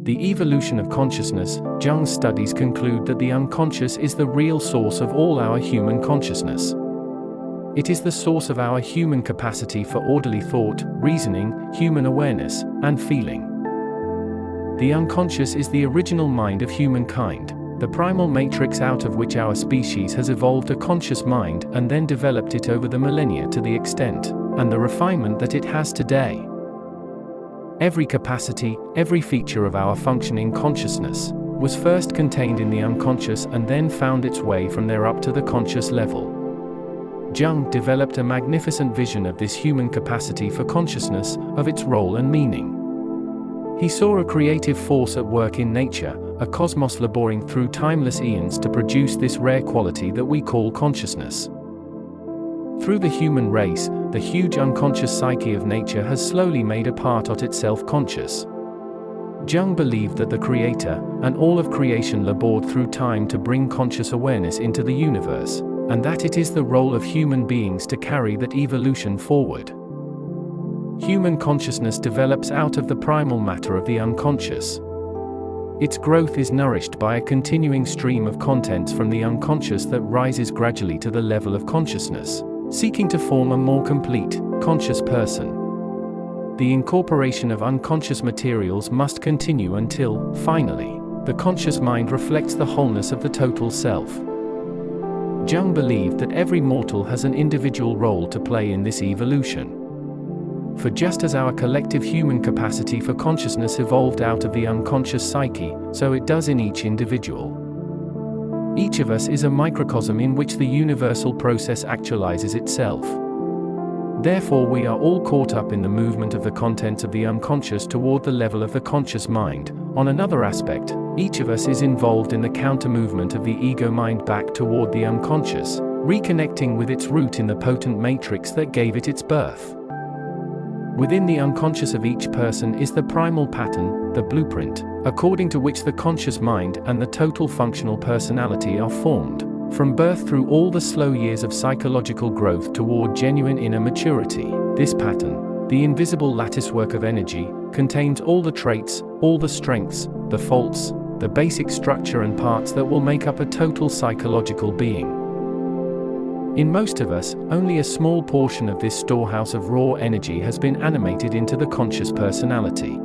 The evolution of consciousness. Jung's studies conclude that the unconscious is the real source of all our human consciousness. It is the source of our human capacity for orderly thought, reasoning, human awareness, and feeling. The unconscious is the original mind of humankind, the primal matrix out of which our species has evolved a conscious mind and then developed it over the millennia to the extent and the refinement that it has today. Every capacity, every feature of our functioning consciousness, was first contained in the unconscious and then found its way from there up to the conscious level. Jung developed a magnificent vision of this human capacity for consciousness, of its role and meaning. He saw a creative force at work in nature, a cosmos laboring through timeless eons to produce this rare quality that we call consciousness. Through the human race, the huge unconscious psyche of nature has slowly made a part of itself conscious. Jung believed that the Creator and all of creation labored through time to bring conscious awareness into the universe, and that it is the role of human beings to carry that evolution forward. Human consciousness develops out of the primal matter of the unconscious. Its growth is nourished by a continuing stream of contents from the unconscious that rises gradually to the level of consciousness, seeking to form a more complete, conscious person. The incorporation of unconscious materials must continue until, finally, the conscious mind reflects the wholeness of the total self. Jung believed that every mortal has an individual role to play in this evolution. For just as our collective human capacity for consciousness evolved out of the unconscious psyche, so it does in each individual. Each of us is a microcosm in which the universal process actualizes itself. Therefore, we are all caught up in the movement of the contents of the unconscious toward the level of the conscious mind. On another aspect, each of us is involved in the counter-movement of the ego mind back toward the unconscious, reconnecting with its root in the potent matrix that gave it its birth. Within the unconscious of each person is the primal pattern, the blueprint, according to which the conscious mind and the total functional personality are formed, from birth through all the slow years of psychological growth toward genuine inner maturity. This pattern, the invisible latticework of energy, contains all the traits, all the strengths, the faults, the basic structure and parts that will make up a total psychological being. In most of us, only a small portion of this storehouse of raw energy has been animated into the conscious personality.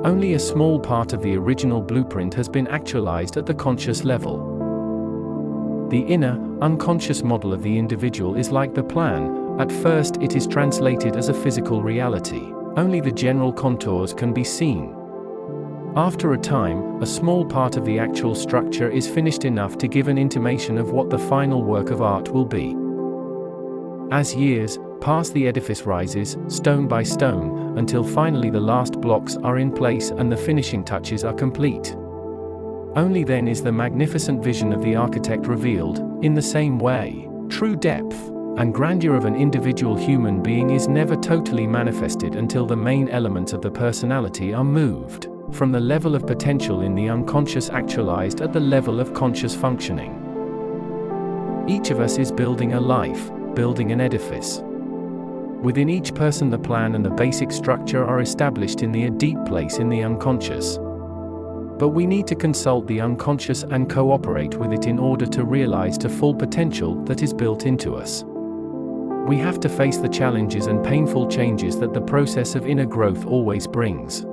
Only a small part of the original blueprint has been actualized at the conscious level. The inner, unconscious model of the individual is like the plan. At first it is translated as a physical reality. Only the general contours can be seen. After a time, a small part of the actual structure is finished enough to give an intimation of what the final work of art will be. As years pass, the edifice rises, stone by stone, until finally the last blocks are in place and the finishing touches are complete. Only then is the magnificent vision of the architect revealed. In the same way, true depth and grandeur of an individual human being is never totally manifested until the main elements of the personality are moved from the level of potential in the unconscious actualized at the level of conscious functioning. Each of us is building a life, building an edifice. Within each person the plan and the basic structure are established in the deep place in the unconscious. But we need to consult the unconscious and cooperate with it in order to realize to full potential that is built into us. We have to face the challenges and painful changes that the process of inner growth always brings.